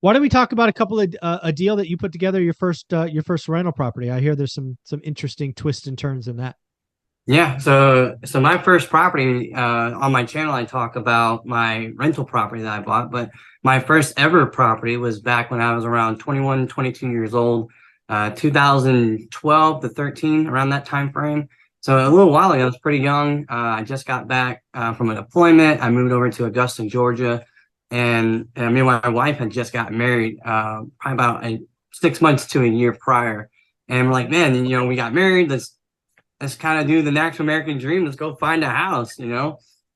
Why don't we talk about a couple of a deal that you put together, your first rental property? I hear there's some interesting twists and turns in that. Yeah, so my first property on my channel, I talk about my rental property that I bought, but my first ever property was back when I was around 21, 22 years old, 2012 to 13, around that time frame. So a little while ago, I was pretty young. I just got back from a deployment. I moved over to Augusta, Georgia, and me and my wife had just gotten married, probably about 6 months to a year prior. And we're like, man, we got married. Let's kind of do the natural American dream. Let's go find a house.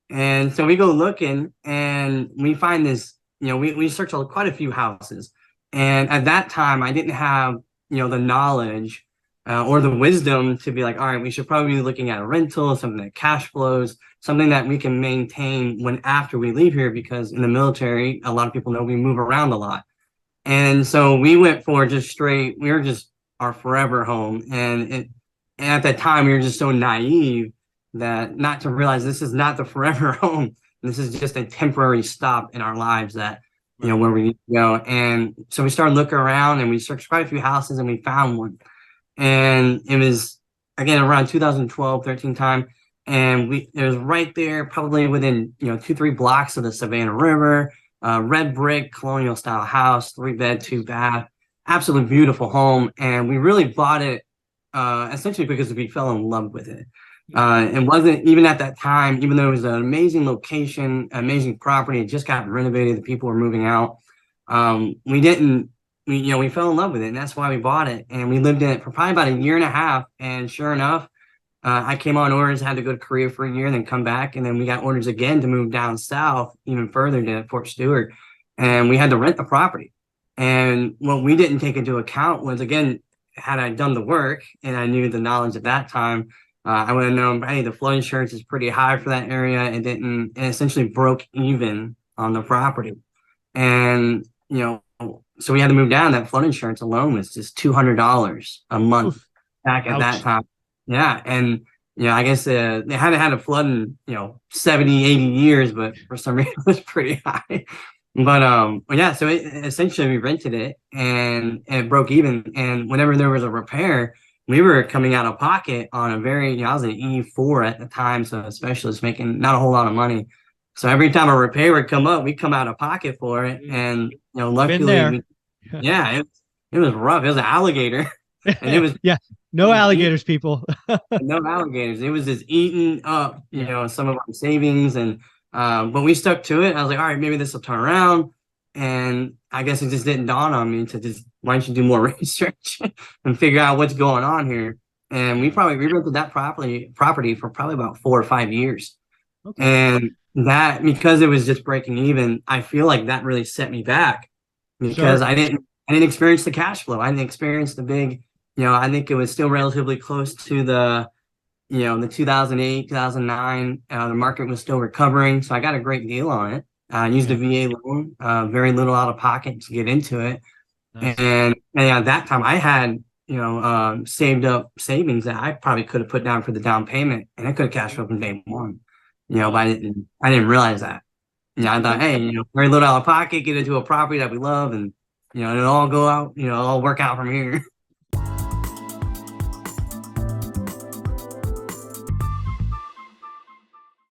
And so we go looking and we find this, we searched quite a few houses. And at that time, I didn't have, the knowledge or the wisdom to be like, all right, we should probably be looking at a rental, something that cash flows, something that we can maintain when after we leave here, because in the military, a lot of people know we move around a lot. And so we went for just straight, we were just our forever home. And at that time, we were just so naive that not to realize this is not the forever home. This is just a temporary stop in our lives that, where we need to go. And so we started looking around and we searched quite a few houses and we found one. And it was, again, around 2012, 13 time. And it was right there, probably within, 2, 3 blocks of the Savannah River, red brick, colonial style house, 3 bed, 2 bath, absolutely beautiful home. And we really bought it essentially because we fell in love with it. It wasn't even at that time, even though it was an amazing location, amazing property, it just got renovated, the people were moving out. We fell in love with it, and that's why we bought it. And we lived in it for probably about a year and a half. And sure enough, I came on orders, had to go to Korea for a year, and then come back. And then we got orders again to move down south, even further to Fort Stewart. And we had to rent the property. And what we didn't take into account was, again, had I done the work and I knew the knowledge at that time, I would have known, hey, the flood insurance is pretty high for that area. It essentially broke even on the property. And, so we had to move down. That flood insurance alone was just $200 a month Oof. back at that Ouch. time. Yeah. And, I guess they hadn't had a flood in, 70, 80 years, but for some reason it was pretty high. But yeah, so essentially we rented it and it broke even. And whenever there was a repair, we were coming out of pocket on a very, I was an E4 at the time, so a specialist making not a whole lot of money. So every time a repair would come up, we come out of pocket for it. And, Been luckily there. yeah, it was rough. It was an alligator and it was, Yeah. No it was eating, alligators, people. no alligators. It was just eating up, some of our savings but we stuck to it. I was like, all right, maybe this will turn around. And I guess it just didn't dawn on me to just, why don't you do more research and figure out what's going on here? And we rented that property for probably about 4 or 5 years. Okay. And that, because it was just breaking even, I feel like that really set me back because Sure. I didn't experience the cash flow. I didn't experience the big, I think it was still relatively close to the 2008, 2009, the market was still recovering. So I got a great deal on it. I used a Yeah. VA loan, very little out of pocket to get into it. Nice. And at that time I had, saved up savings that I probably could have put down for the down payment and I could have cashed up from day one, but Wow. I didn't realize that. I thought, hey, very little out of pocket, get into a property that we love and, it'll all go out, it'll all work out from here.